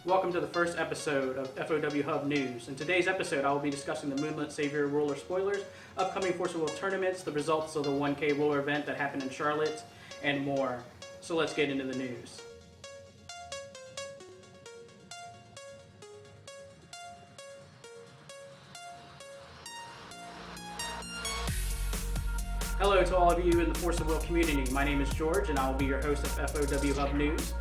Welcome to the first episode of FoWHub News. In today's episode, I will be discussing the Moonlit Savior ruler spoilers, upcoming Force of Will tournaments, the results of the 1K ruler event that happened in Charlotte, and more. So let's get into the news. Hello to all of you in the Force of Will community. My name is George, and I will be your host of FoWHub News.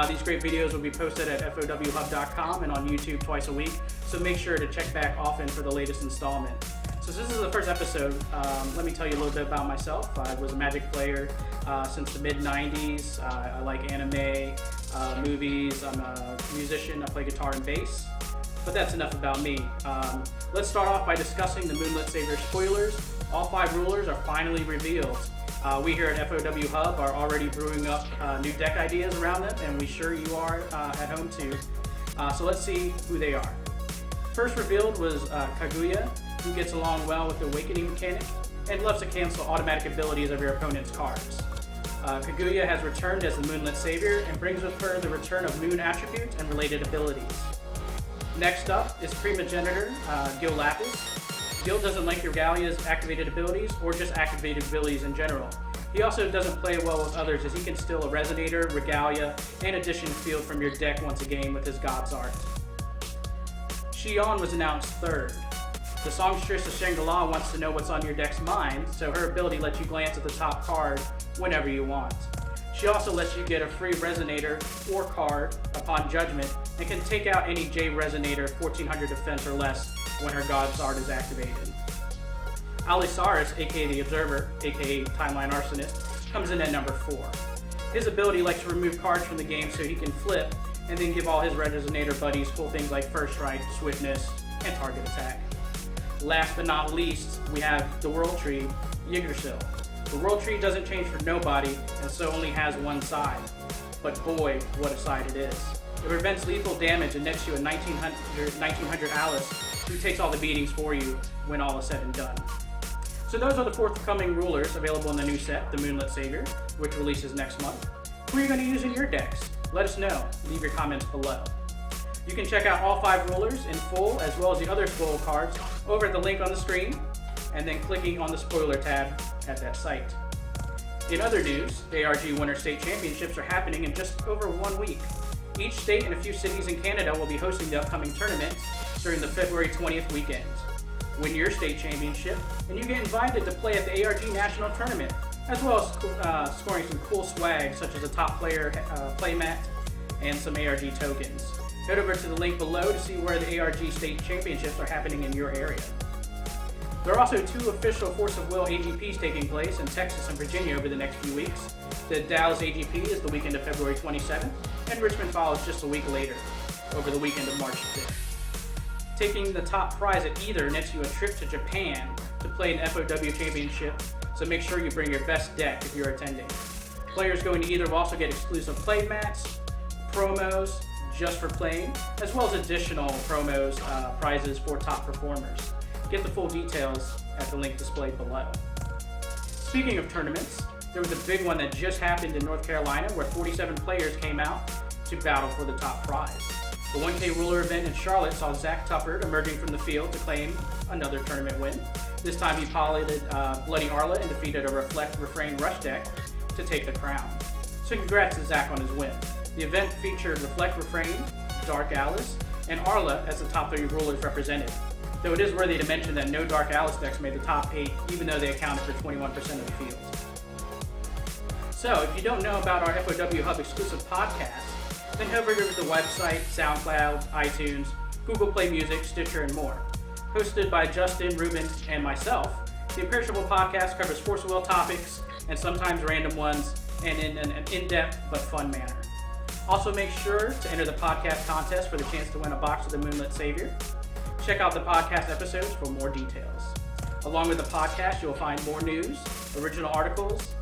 These great videos will be posted at FoWHub.com and on YouTube twice a week, so make sure to check back often for the latest installment. So since this is the first episode, let me tell you a little bit about myself. I was a Magic player since the mid-90s. I like anime, movies. I'm a musician. I play guitar and bass. But that's enough about me. Let's start off by discussing the Moonlit Savior spoilers. All 5 rulers are finally revealed. We here at FoWHub are already brewing up new deck ideas around them, and we sure you are at home too. So let's see who they are. First revealed was Kaguya, who gets along well with the Awakening mechanic and loves to cancel automatic abilities of your opponent's cards. Kaguya has returned as the Moonlit Savior and brings with her the return of Moon attributes and related abilities. Next up is Primogenitor, Gil Lapis. Gil doesn't like Regalia's activated abilities or just activated abilities in general. He also doesn't play well with others as he can steal a Resonator, Regalia, and Addition field from your deck once a game with his God's Art. Xion was announced third. The songstress of Shangri-La wants to know what's on your deck's mind, so her ability lets you glance at the top card whenever you want. She also lets you get a free Resonator or card upon judgment and can take out any J Resonator 1400 defense or less when her God's Art is activated. Alisaurus, aka the Observer, aka Timeline Arsonist, comes in at number 4. His ability likes to remove cards from the game so he can flip and then give all his Resonator buddies cool things like First Strike, Swiftness, and Target Attack. Last but not least, we have the World Tree, Yggdrasil. The World Tree doesn't change for nobody and so only has one side. But boy, what a side it is. It prevents lethal damage and nets you a 1900 Alice who takes all the beatings for you when all is said and done. So those are the forthcoming rulers available in the new set, the Moonlit Savior, which releases next month. Who are you going to use in your decks? Let us know. Leave your comments below. You can check out all 5 rulers in full as well as the other spoil cards over at the link on the screen and then clicking on the spoiler tab at that site. In other news, the ARG Winter State Championships are happening in just over 1 week. Each state and a few cities in Canada will be hosting the upcoming tournament during the February 20th weekend. Win your state championship, and you get invited to play at the ARG National Tournament, as well as scoring some cool swag such as a top player playmat and some ARG tokens. Head over to the link below to see where the ARG State Championships are happening in your area. There are also 2 official Force of Will AGPs taking place in Texas and Virginia over the next few weeks. The Dallas AGP is the weekend of February 27th, and Richmond follows just a week later, over the weekend of March 5th. Taking the top prize at either nets you a trip to Japan to play an FOW championship, so make sure you bring your best deck if you're attending. Players going to either will also get exclusive play mats, promos just for playing, as well as additional promos, prizes for top performers. Get the full details at the link displayed below. Speaking of tournaments, there was a big one that just happened in North Carolina where 47 players came out to battle for the top prize. The 1K ruler event in Charlotte saw Zach Tuppert emerging from the field to claim another tournament win. This time he piloted Bloody Arla and defeated a Reflect Refrain Rush deck to take the crown. So congrats to Zach on his win. The event featured Reflect Refrain, Dark Alice, and Arla as the top 3 rulers represented. Though it is worthy to mention that no Dark Alice decks made the top 8, even though they accounted for 21% of the field. So, if you don't know about our FoWHub exclusive podcast, then head over to the website, SoundCloud, iTunes, Google Play Music, Stitcher, and more. Hosted by Justin, Ruben, and myself, the Imperishable Podcast covers Force of Will topics, and sometimes random ones, and in an in-depth but fun manner. Also make sure to enter the podcast contest for the chance to win a box of the Moonlit Savior. Check out the podcast episodes for more details. Along with the podcast, you'll find more news, original articles,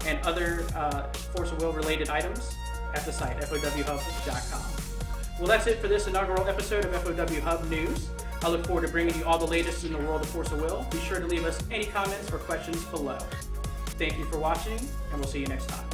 and other Force of Will related items at the site, FoWHub.com. Well, that's it for this inaugural episode of FoWHub News. I look forward to bringing you all the latest in the world of Force of Will. Be sure to leave us any comments or questions below. Thank you for watching, and we'll see you next time.